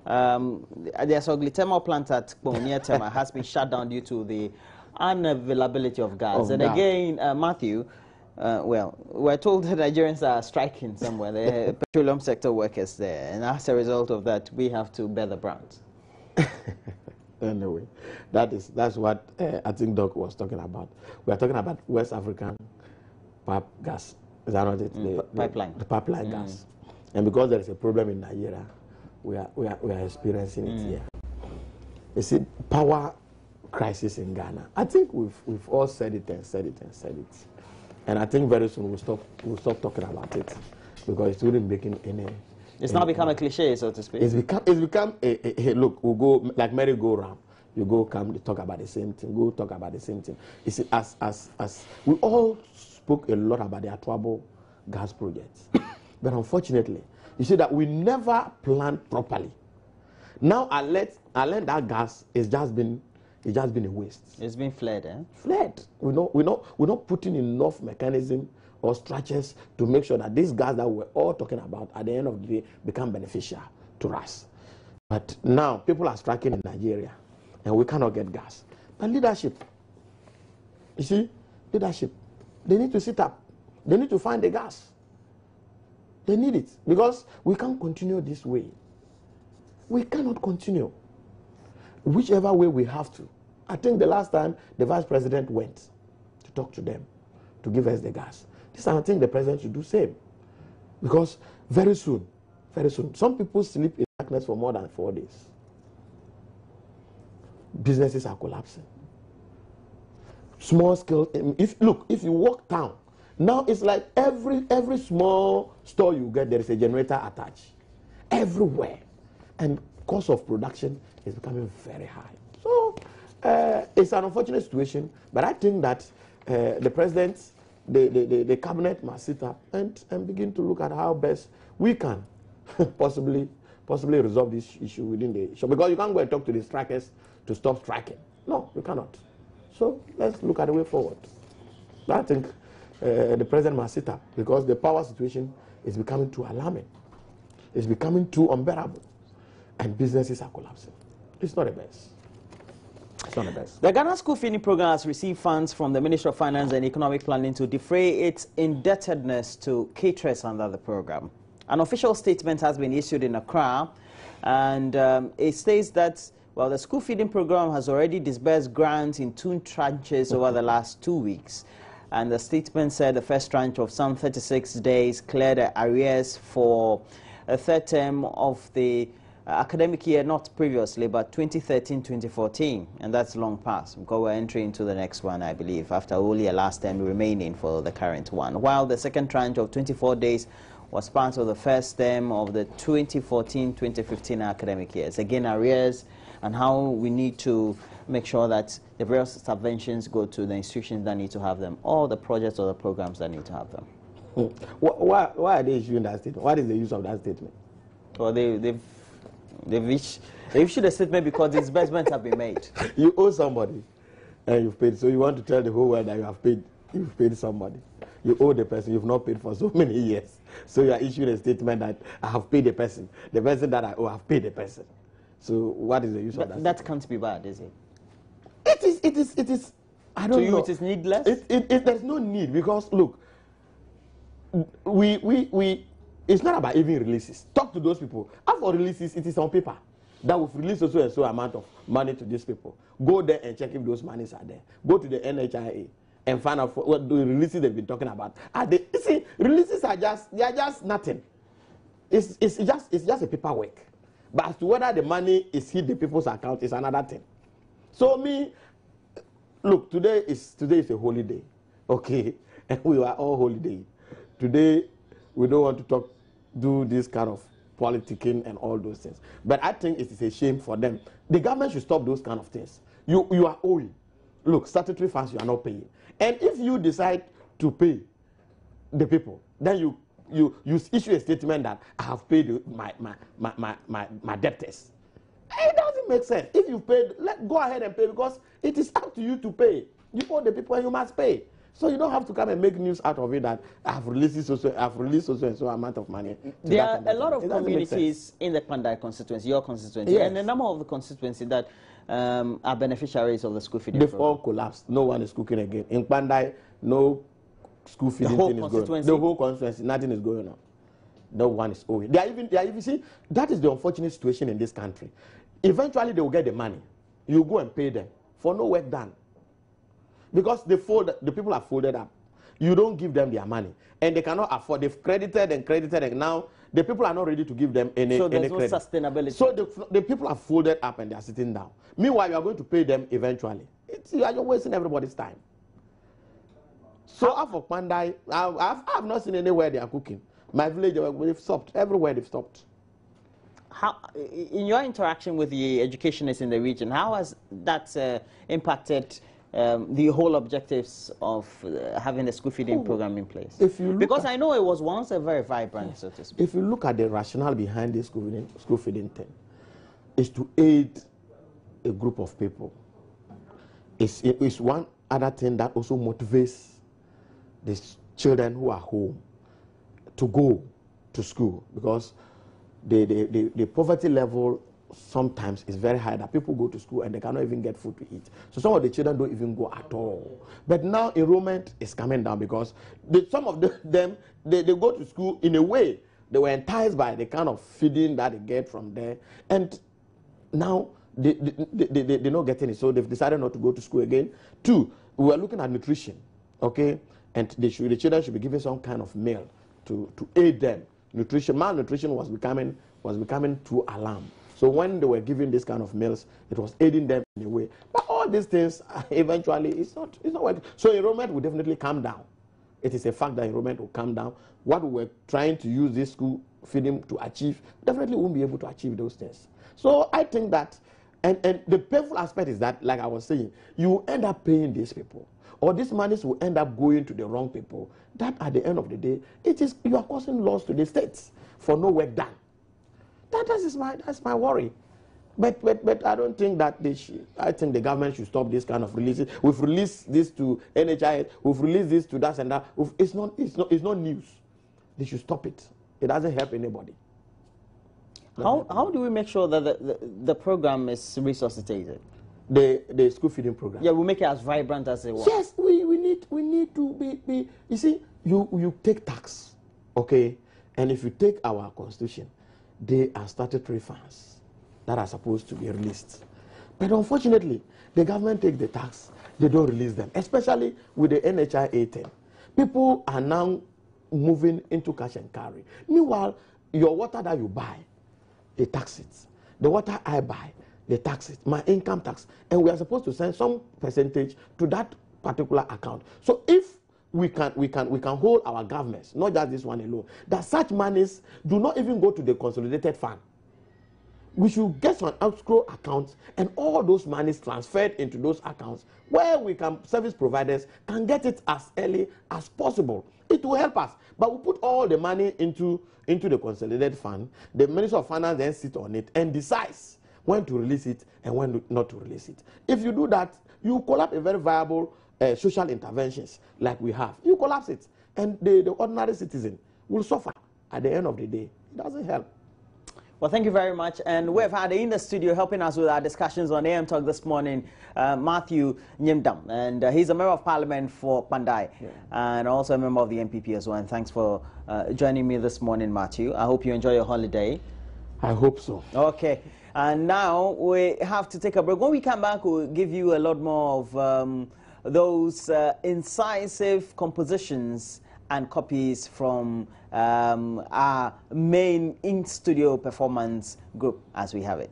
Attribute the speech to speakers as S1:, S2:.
S1: The Asogli thermal plant at Tema has been shut down due to the unavailability of gas. And again, Matthew, well, we're told that Nigerians are striking somewhere, the petroleum sector workers there, and as a result of that, we have to bear the brunt.
S2: Anyway, that's what I think Doc was talking about. We are talking about West African pipe gas. Is that not it?
S1: Pipeline.
S2: The pipeline gas. And because there is a problem in Nigeria, we are experiencing it here. You see, power crisis in Ghana. I think we've all said it and said it and said it. And I think very soon we'll stop talking about it because it's really making any.
S1: It's now become a cliche, so to speak.
S2: It's become a look. We'll go like merry-go-round. You go come, you talk about the same thing. Go talk about the same thing. You see, as we all spoke a lot about the Atwabo gas projects, but unfortunately, you see that we never planned properly. Now I learned that gas is just been a waste.
S1: It's been fled, eh?
S2: Fled. We're not putting enough mechanism or structures to make sure that this gas that we're all talking about at the end of the day become beneficial to us. But now people are striking in Nigeria and we cannot get gas. But leadership, you see, leadership, they need to sit up. They need to find the gas. They need it because we can't continue this way. We cannot continue. Whichever way we have to. I think the last time the vice president went to talk to them to give us the gas. This time I think the president should do the same. Because very soon, some people sleep in darkness for more than 4 days. Businesses are collapsing. Small scale, if you walk town, now it's like every small store you get, there is a generator attached. Everywhere. And cost of production is becoming very high. So it's an unfortunate situation, but I think that the president, the cabinet must sit up and begin to look at how best we can possibly resolve this issue within the issue. Because you can't go and talk to the strikers to stop striking. No, you cannot. So let's look at the way forward. But I think the president must sit up because the power situation is becoming too alarming. It's becoming too unbearable. And businesses are collapsing. It's not the best. It's not the best.
S1: The Ghana School Feeding Program has received funds from the Ministry of Finance and Economic Planning to defray its indebtedness to caterers under the program. An official statement has been issued in Accra, and it states that, well, the school feeding program has already disbursed grants in 2 tranches over the last 2 weeks. And the statement said the first tranche of some 36 days cleared the arrears for a third term of the academic year, not previously, but 2013-2014, and that's long past because we're entering into the next one, I believe, after only a last term remaining for the current one. While the second tranche of 24 days was part of the first term of the 2014-2015 academic years. Again, arrears and how we need to make sure that the various subventions go to the institutions that need to have them, or the projects or the programs that need to have them.
S2: Why are they issuing that statement? What is the use of that statement?
S1: Well, they've issued a statement because disbursements have been made.
S2: You owe somebody and you've paid, so you want to tell the whole world that you've paid somebody. You owe the person you've not paid for so many years. So you are issuing a statement that I have paid the person that I owe, I have paid the person. So what is the use of that?
S1: That can't be bad, is it?
S2: It is. I don't know.
S1: To you, it is needless.
S2: There's no need because look, we. It's not about even releases. Talk to those people. As for releases, it is on paper that we've released so and so amount of money to these people. Go there and check if those monies are there. Go to the NHIA and find out what the releases they've been talking about. You see, releases are just nothing. It's just a paperwork. But as to whether the money is hit the people's account is another thing. So look, today is a holiday, okay, and we are all holiday. Today we don't want to do this kind of politicking and all those things. But I think it is a shame for them. The government should stop those kind of things. You are owing. Look, statutory funds you are not paying. And if you decide to pay the people, then you issue a statement that I have paid my debtors. It doesn't make sense. If you paid, go ahead and pay because it is up to you to pay. You owe the people and you must pay. So you don't have to come and make news out of it that I've released so and so amount of money.
S1: There are a lot of communities in the Pandai constituency, your constituency,
S2: yes,
S1: and a number of the constituency that are beneficiaries of the school feeding
S2: They've
S1: program.
S2: all collapsed. No one is cooking again. In Pandai, no school feeding thing is going on. The whole constituency, nothing is going on. No one is owing. They are even see, that is the unfortunate situation in this country. Eventually, they will get the money. You go and pay them for no work done. Because the people are folded up. You don't give them their money. And they cannot afford. They've credited, and now the people are not ready to give them any
S1: So there's no
S2: credit.
S1: sustainability.
S2: So the people are folded up and they are sitting down. Meanwhile, you are going to pay them eventually. You are just wasting everybody's time. So after Pandai, I've not seen anywhere they are cooking. My village, they've stopped. Everywhere they've stopped.
S1: How, in your interaction with the educationists in the region, how has that impacted the whole objectives of having the school feeding program in place? Because I know it was once a very vibrant, so to speak.
S2: If you look at the rationale behind this school feeding thing, is to aid a group of people. It's one other thing that also motivates the children who are home to go to school, because the poverty level sometimes is very high that people go to school and they cannot even get food to eat. So some of the children don't even go at all. But now enrollment is coming down because some of them go to school in a way. They were enticed by the kind of feeding that they get from there. And now they're not getting it. So they've decided not to go to school again. 2, we are looking at nutrition, okay? And the children should be given some kind of meal to aid them. Malnutrition was becoming too alarm. So when they were giving this kind of meals, it was aiding them in a way. But all these things, eventually, it's not working. So enrollment will definitely come down. It is a fact that enrollment will come down. What we were trying to use this school feeding to achieve, definitely won't be able to achieve those things. So I think that, and the painful aspect is that, like I was saying, you end up paying these people, or these monies will end up going to the wrong people. That at the end of the day, you are causing loss to the states for no work done. That's my worry. But I don't think that I think the government should stop this kind of releases. We've released this to NHIS, we've released this to that and that. It's not news. They should stop it. It doesn't help anybody.
S3: How do we make sure that the program is resuscitated?
S2: The school feeding program.
S3: Yeah, we make it as vibrant as it was.
S2: Yes, we need to be. You see, you take tax, okay, and if you take our constitution, they are statutory funds that are supposed to be released. But unfortunately, the government take the tax, they don't release them, especially with the NHIA thing. People are now moving into cash and carry. Meanwhile, your water that you buy, they tax it. The water I buy, they tax it, my income tax. And we are supposed to send some percentage to that particular account. So if we can hold our governments, not just this one alone, that such monies do not even go to the consolidated fund. We should get some escrow accounts and all those monies transferred into those accounts where service providers can get it as early as possible. It will help us. But we put all the money into the consolidated fund. The Minister of Finance then sits on it and decides when to release it and when not to release it. If you do that, you collapse a very viable social interventions like we have. You collapse it, and the ordinary citizen will suffer. At the end of the day, it doesn't help.
S3: Well, thank you very much. And we've had in the studio helping us with our discussions on AM Talk this morning, Matthew Nyimdam. And he's a member of parliament for Pandai, and also a member of the MPP as well. And thanks for joining me this morning, Matthew. I hope you enjoy your holiday.
S2: I hope so.
S3: Okay. And now we have to take a break. When we come back, we'll give you a lot more of those incisive compositions and copies from our main in-studio performance group as we have it.